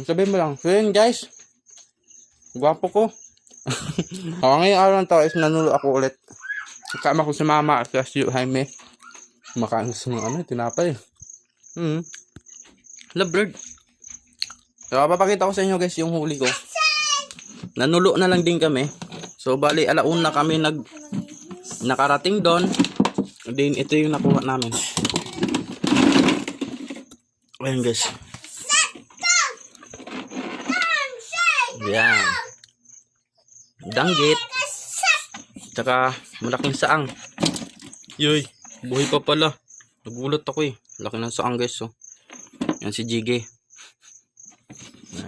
Sabihin mo lang, so yun guys, gwapo ko. Ngayong araw na to is nanulo ako ulit. Kasama ko si mama at si Jaime. Makain sa mga tinapay. Lovebird. So, papakita ko sa inyo guys yung huli ko. Nanulo na lang din kami. So, bali, alauna kami nakarating doon. Then, ito yung nakuha namin. Ayan guys. Yan. Danggit. Tsaka, malaking saang. Yoy, buhay pa pala. Nagulat ako eh. Laki ng saang guys. So. Yan si Jiggy.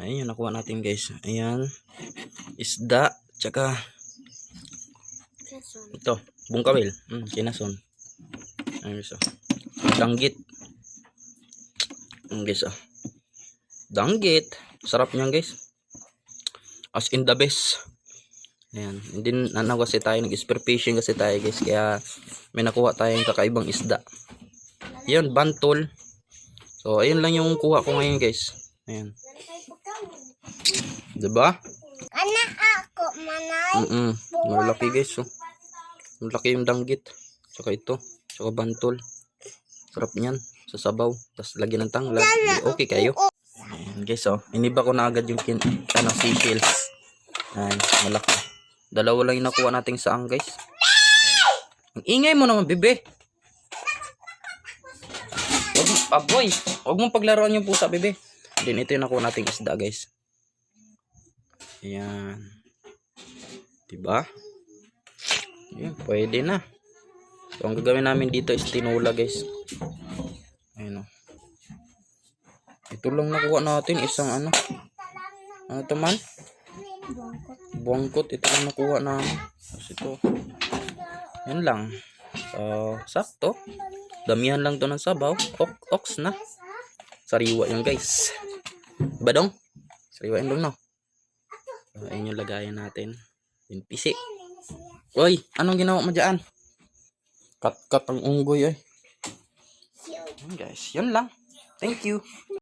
Ayan, nakuha natin guys. Ayan. Isda. Tsaka ito. Bungkawil. Kinason. Ayan guys. Danggit. Ayan guys. Danggit. Sarap niyan guys. As in the best. Ayan. Hindi na kasi tayo. Nag-spear fishing kasi tayo guys. Kaya may nakuha tayong kakaibang isda. Ayan. Bantol. So, ayun lang yung kuha ko ngayon guys. Ayan. Diba? Anak ako, manay. Malaki guys. Oh. Malaki yung danggit. Tsaka ito. Tsaka bantol. Sarap niyan. Sa sabaw. Tapos lagyan ng tanglad. Okay kayo. Ayan guys. Oh. Iniba ko na agad yung seashells. Ayan. Malaki. Dalawa lang yung nakuha nating saang guys. Ang ingay mo naman bebe. Boy, huwag mong paglaruan yung pusa, bebe. Then, ito yung nakuha nating isda, guys. Ayan. Diba? Ayan, pwede na. So, ang gagawin namin dito is tinula, guys. Ayan o. Ito lang nakuha natin. Isang ano. Ano ito man? Bongkot. Ito lang nakuha namin. Tapos ito. Yan lang. So, sakto. Damihan lang to ng sabaw. Ox na. Sariwa yun guys. Diba dong? Sariwa yun dong no. So, ayun yung lagayan natin. Yung pisi. Uy, anong ginawa mo dyan? Kat ang unggoy ay. Guys, yun lang. Thank you.